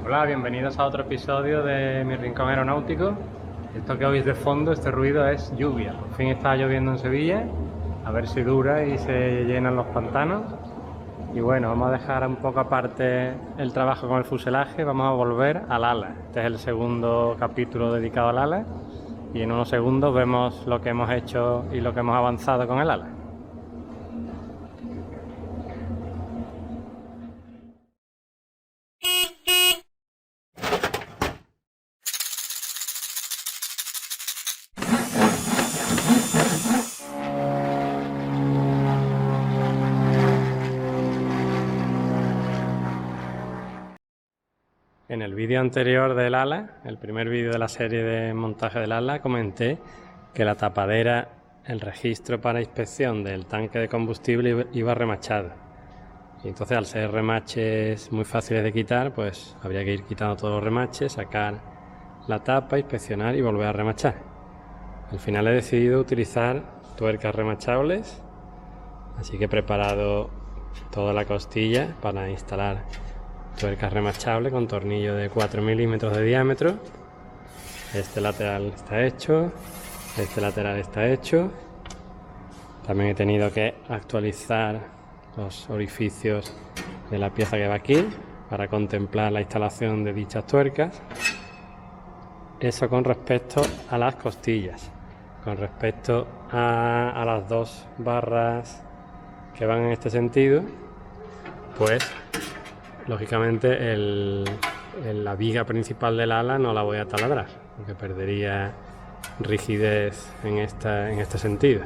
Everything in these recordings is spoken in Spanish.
Hola, bienvenidos a otro episodio de Mi Rincón Aeronáutico. Esto que oís de fondo, este ruido es lluvia. Por fin está lloviendo en Sevilla, a ver si dura y se llenan los pantanos. Y bueno, vamos a dejar un poco aparte el trabajo con el fuselaje, vamos a volver al ala. Este es el segundo capítulo dedicado al ala y en unos segundos vemos lo que hemos hecho y lo que hemos avanzado con el ala. En el vídeo anterior del ala, el primer vídeo de la serie de montaje del ala, comenté que la tapadera, el registro para inspección del tanque de combustible iba remachado. Y entonces, al ser remaches muy fáciles de quitar, pues habría que ir quitando todos los remaches, sacar la tapa, inspeccionar y volver a remachar. Al final he decidido utilizar tuercas remachables, así que he preparado toda la costilla para instalar tuercas remachables con tornillo de 4 milímetros de diámetro. Este lateral está hecho, este lateral está hecho. También he tenido que actualizar los orificios de la pieza que va aquí para contemplar la instalación de dichas tuercas. Eso con respecto a las costillas. Con respecto a las dos barras que van en este sentido, pues lógicamente la viga principal del ala no la voy a taladrar, porque perdería rigidez en este sentido.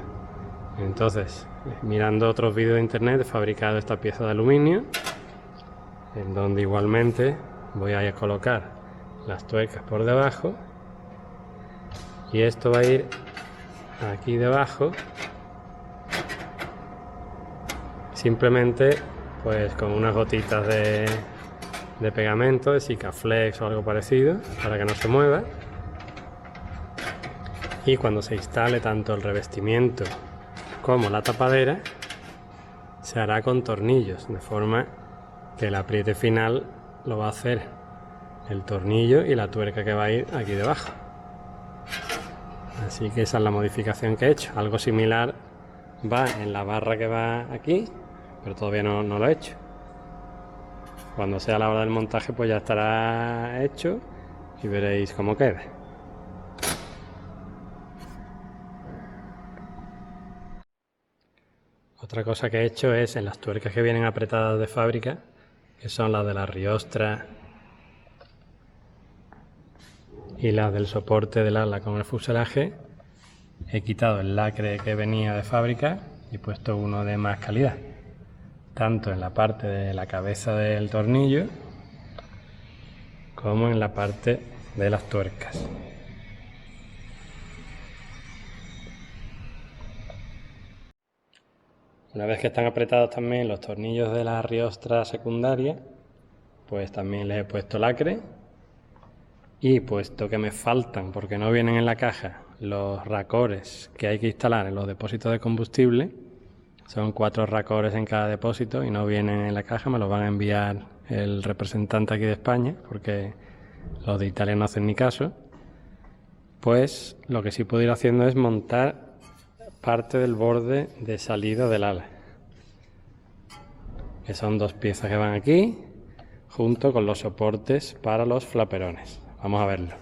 Entonces, mirando otros vídeos de internet, he fabricado esta pieza de aluminio, en donde igualmente voy a colocar las tuercas por debajo, y esto va a ir aquí debajo, simplemente pues con unas gotitas de pegamento, de Sikaflex o algo parecido, para que no se mueva. Y cuando se instale tanto el revestimiento como la tapadera, se hará con tornillos, de forma que el apriete final lo va a hacer el tornillo y la tuerca que va a ir aquí debajo. Así que esa es la modificación que he hecho. Algo similar va en la barra que va aquí, pero todavía no lo he hecho. Cuando sea la hora del montaje, pues ya estará hecho y veréis cómo queda. Otra cosa que he hecho es en las tuercas que vienen apretadas de fábrica, que son las de la riostra y las del soporte del ala con el fuselaje, he quitado el lacre que venía de fábrica y he puesto uno de más calidad, tanto en la parte de la cabeza del tornillo como en la parte de las tuercas. Una vez que están apretados también los tornillos de la riostra secundaria, pues también les he puesto lacre, y puesto que me faltan, porque no vienen en la caja, los racores que hay que instalar en los depósitos de combustible, son 4 racores en cada depósito y no vienen en la caja, me los van a enviar el representante aquí de España, porque los de Italia no hacen ni caso. Pues lo que sí puedo ir haciendo es montar parte del borde de salida del ala, que son 2 piezas que van aquí, junto con los soportes para los flaperones. Vamos a verlo.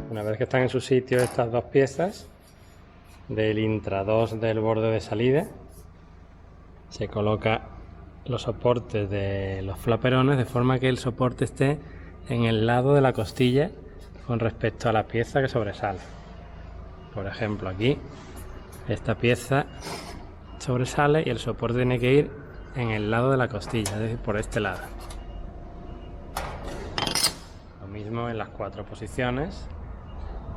Una vez que están en su sitio estas 2 piezas del intra 2 del borde de salida, se coloca los soportes de los flaperones de forma que el soporte esté en el lado de la costilla con respecto a la pieza que sobresale. Por ejemplo, aquí esta pieza sobresale y el soporte tiene que ir en el lado de la costilla, es decir, por este lado. Lo mismo en las 4 posiciones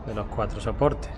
de los 4 soportes.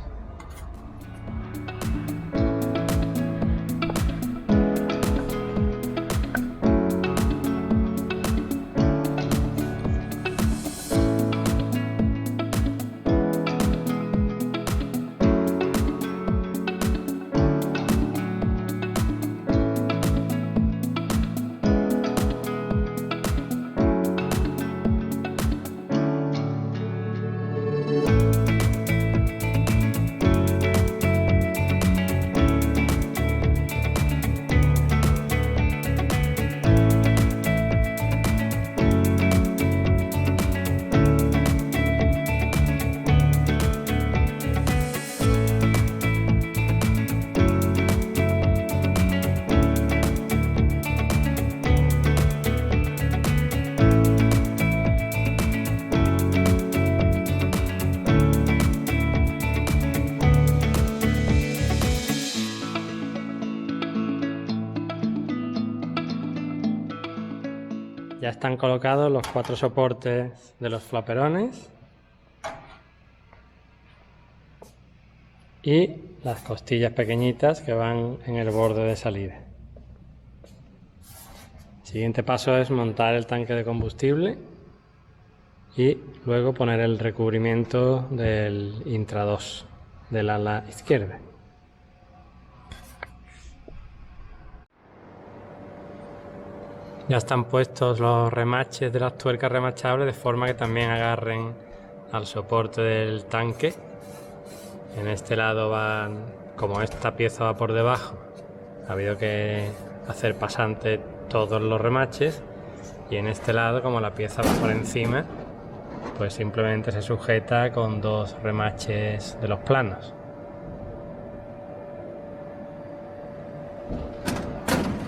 Ya están colocados los 4 soportes de los flaperones y las costillas pequeñitas que van en el borde de salida. El siguiente paso es montar el tanque de combustible y luego poner el recubrimiento del Intra 2 del ala izquierda. Ya están puestos los remaches de las tuercas remachables de forma que también agarren al soporte del tanque. En este lado van, como esta pieza va por debajo, ha habido que hacer pasante todos los remaches, y en este lado, como la pieza va por encima, pues simplemente se sujeta con 2 remaches de los planos.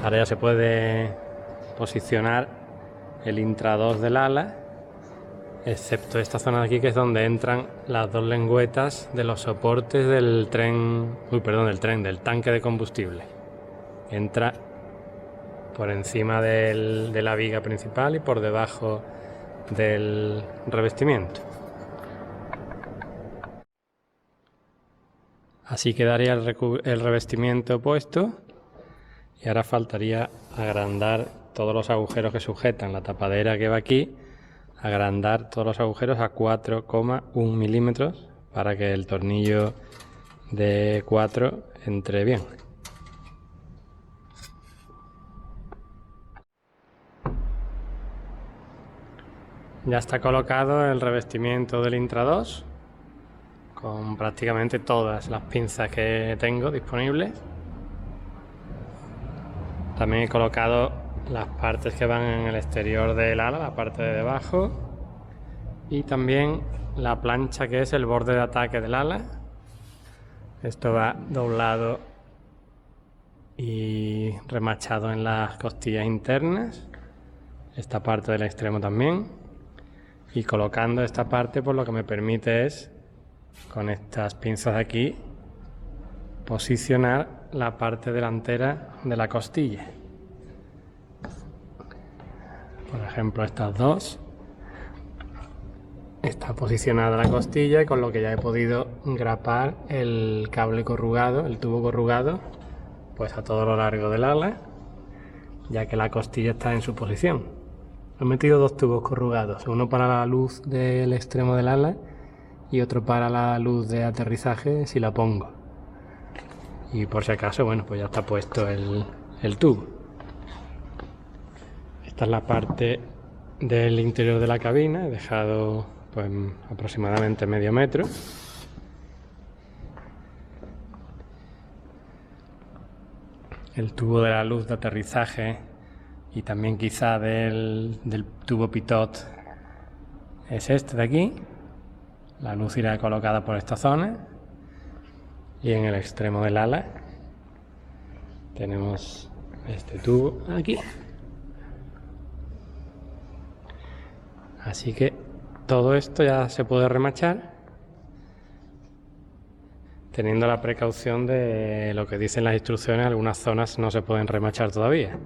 Ahora ya se puede posicionar el Intra 2 del ala, excepto esta zona de aquí, que es donde entran las 2 lengüetas de los soportes del del tanque de combustible. Entra por encima de la viga principal y por debajo del revestimiento. Así quedaría el revestimiento puesto, y ahora faltaría agrandar todos los agujeros que sujetan la tapadera que va aquí, agrandar todos los agujeros a 4,1 milímetros para que el tornillo de 4 entre bien. Ya está colocado el revestimiento del Intra 2 con prácticamente todas las pinzas que tengo disponibles. También he colocado las partes que van en el exterior del ala, la parte de debajo, y también la plancha que es el borde de ataque del ala. Esto va doblado y remachado en las costillas internas, esta parte del extremo también, y colocando esta parte, pues lo que me permite es, con estas pinzas de aquí, posicionar la parte delantera de la costilla. Por ejemplo, estas dos. Está posicionada la costilla, y con lo que ya he podido grapar el cable corrugado, el tubo corrugado, pues a todo lo largo del ala, ya que la costilla está en su posición. He metido 2 tubos corrugados, uno para la luz del extremo del ala y otro para la luz de aterrizaje si la pongo. Y por si acaso, bueno, pues ya está puesto el tubo. Esta es la parte del interior de la cabina. He dejado pues aproximadamente medio metro. El tubo de la luz de aterrizaje y también quizá del tubo pitot es este de aquí. La luz irá colocada por esta zona, y en el extremo del ala tenemos este tubo aquí. Así que todo esto ya se puede remachar. teniendo la precaución de lo que dicen las instrucciones, algunas zonas no se pueden remachar todavía,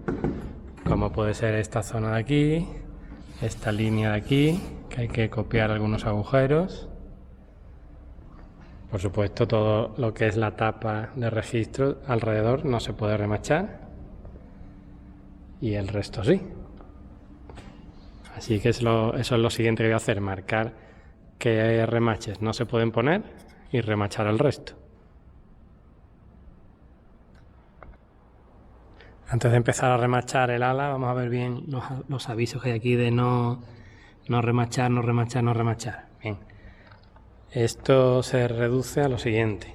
como puede ser esta zona de aquí, esta línea de aquí, que hay que copiar algunos agujeros. Por supuesto, todo lo que es la tapa de registro alrededor no se puede remachar y el resto sí. Así que eso es lo siguiente que voy a hacer, marcar qué remaches no se pueden poner y remachar el resto. Antes de empezar a remachar el ala, vamos a ver bien los avisos que hay aquí de no remachar, no remachar, no remachar. Bien. Esto se reduce a lo siguiente.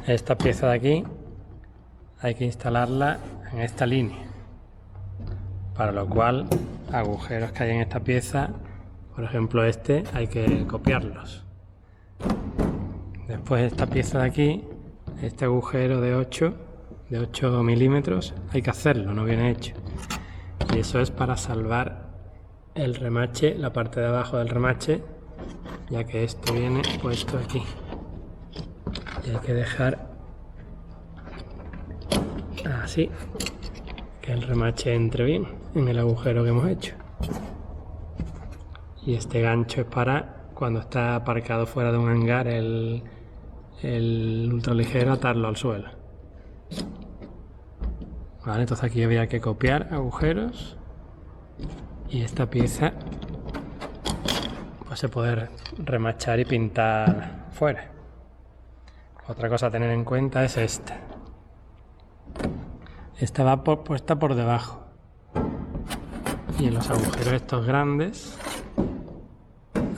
Esta pieza de aquí hay que instalarla en esta línea, para lo cual agujeros que hay en esta pieza, por ejemplo este, hay que copiarlos. Después esta pieza de aquí, este agujero de 8 milímetros, hay que hacerlo, no viene hecho. Y eso es para salvar el remache, la parte de abajo del remache, ya que esto viene puesto aquí. Y hay que dejar así, que el remache entre bien en el agujero que hemos hecho. Y este gancho es para cuando está aparcado fuera de un hangar el ultraligero, atarlo al suelo. Vale, entonces aquí había que copiar agujeros y esta pieza pues se puede remachar y pintar fuera. Otra cosa a tener en cuenta es esta. Esta va puesta por debajo y en los agujeros estos grandes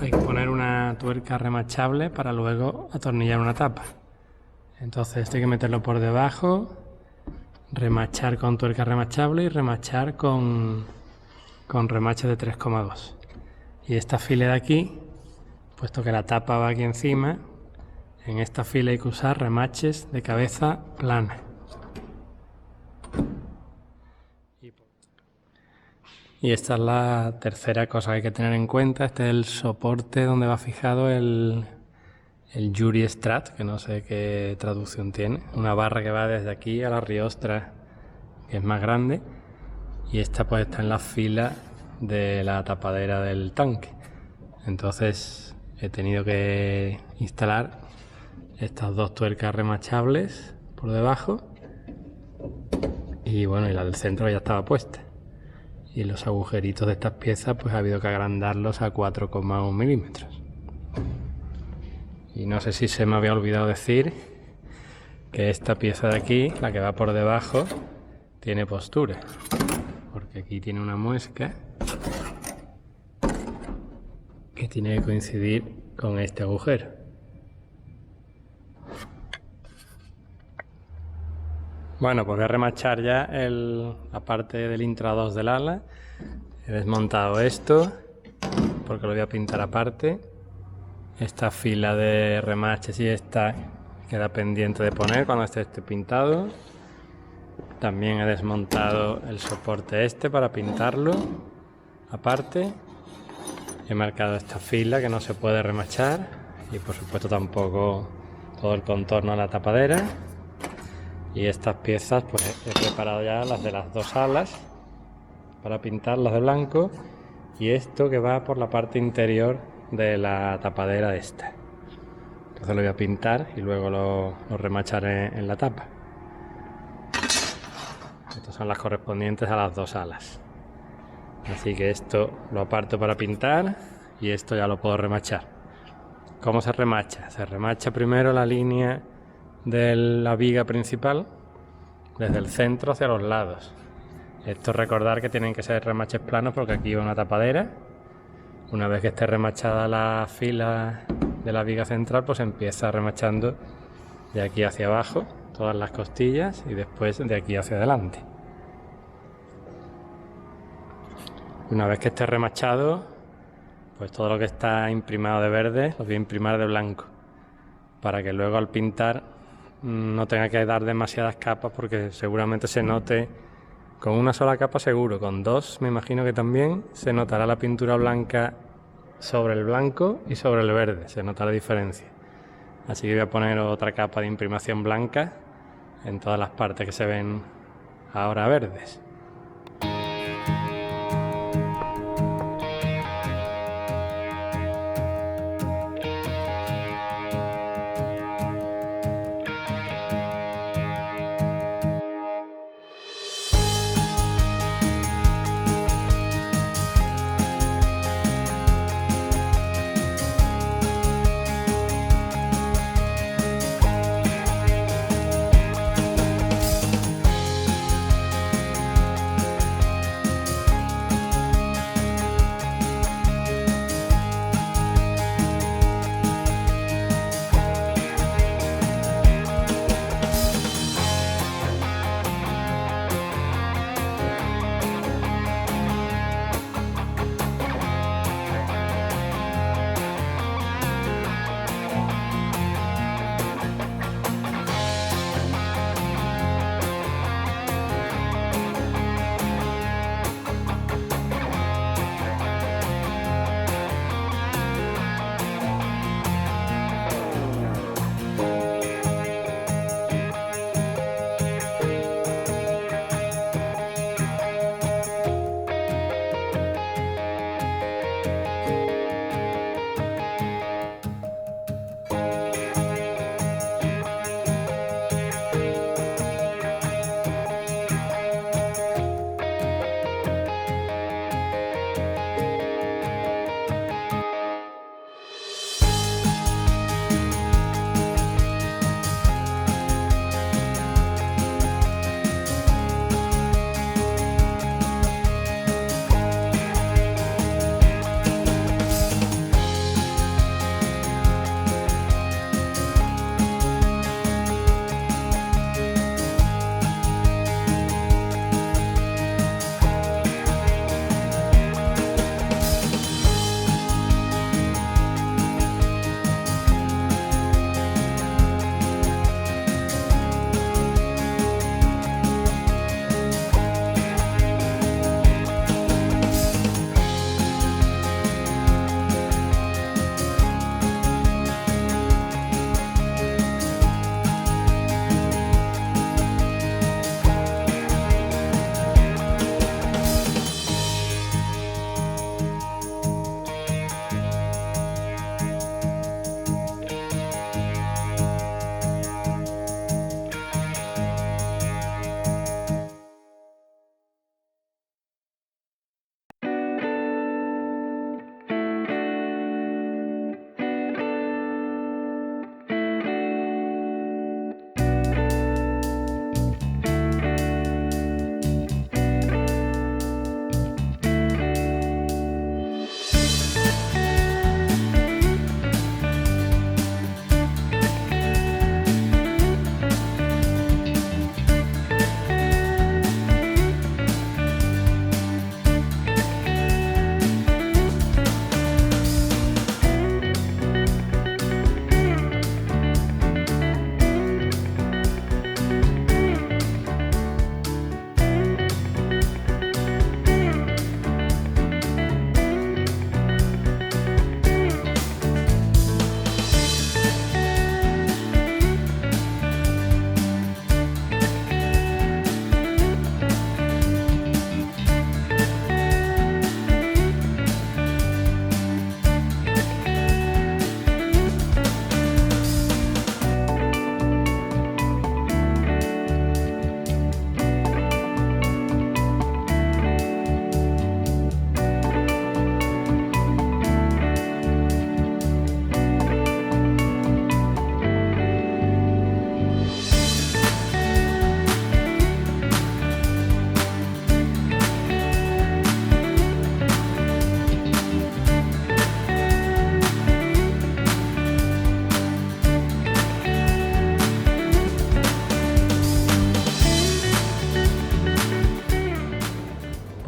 hay que poner una tuerca remachable para luego atornillar una tapa. Entonces esto hay que meterlo por debajo, remachar con tuerca remachable y remachar con remache de 3,2. Y esta fila de aquí, puesto que la tapa va aquí encima, en esta fila hay que usar remaches de cabeza plana. Y esta es la tercera cosa que hay que tener en cuenta. Este es el soporte donde va fijado el Jury Strat, que no sé qué traducción tiene. Una barra que va desde aquí a la riostra, que es más grande. Y esta pues está en la fila de la tapadera del tanque. Entonces he tenido que instalar estas dos tuercas remachables por debajo. Y bueno, y la del centro ya estaba puesta. Y los agujeritos de estas piezas pues ha habido que agrandarlos a 4,1 milímetros. Y no sé si se me había olvidado decir que esta pieza de aquí, la que va por debajo, tiene postura, porque aquí tiene una muesca que tiene que coincidir con este agujero. Bueno, pues voy a remachar ya la parte del intra 2 del ala. He desmontado esto porque lo voy a pintar aparte. Esta fila de remaches y esta queda pendiente de poner cuando esté pintado. También he desmontado el soporte este para pintarlo aparte. He marcado esta fila que no se puede remachar y por supuesto tampoco todo el contorno de la tapadera. Y estas piezas pues he preparado ya las de las dos alas para pintarlas de blanco y esto que va por la parte interior de la tapadera esta. Entonces lo voy a pintar y luego lo remacharé en la tapa. Estas son las correspondientes a las dos alas. Así que esto lo aparto para pintar y esto ya lo puedo remachar. ¿Cómo se remacha? Se remacha primero la línea de la viga principal desde el centro hacia los lados. Esto recordar que tienen que ser remaches planos porque aquí va una tapadera. Una vez que esté remachada la fila de la viga central, pues empieza remachando de aquí hacia abajo todas las costillas y después de aquí hacia adelante. Una vez que esté remachado, pues todo lo que está imprimado de verde lo voy a imprimir de blanco para que luego al pintar no tenga que dar demasiadas capas porque seguramente se note con una sola capa seguro, con dos me imagino que también se notará la pintura blanca sobre el blanco y sobre el verde, se nota la diferencia. Así que voy a poner otra capa de imprimación blanca en todas las partes que se ven ahora verdes.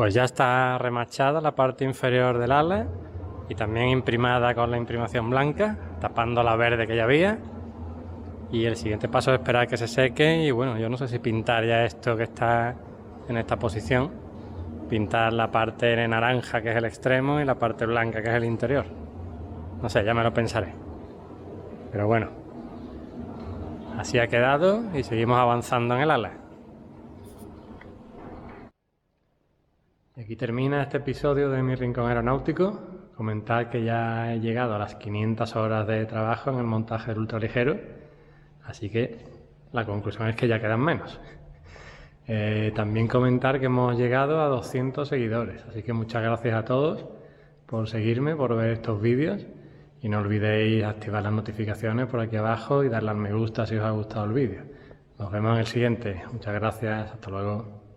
Pues ya está remachada la parte inferior del ala y también imprimada con la imprimación blanca, tapando la verde que ya había. Y el siguiente paso es esperar que se seque y bueno, yo no sé si pintar ya esto que está en esta posición, pintar la parte de naranja que es el extremo y la parte blanca que es el interior. No sé, ya me lo pensaré. Pero bueno, Así ha quedado y seguimos avanzando en el ala. Y aquí termina este episodio de Mi Rincón Aeronáutico. Comentar que ya he llegado a las 500 horas de trabajo en el montaje del ultraligero, así que la conclusión es que ya quedan menos. También comentar que hemos llegado a 200 seguidores, así que muchas gracias a todos por seguirme, por ver estos vídeos, y no olvidéis activar las notificaciones por aquí abajo y darle al me gusta si os ha gustado el vídeo. Nos vemos en el siguiente. Muchas gracias, hasta luego.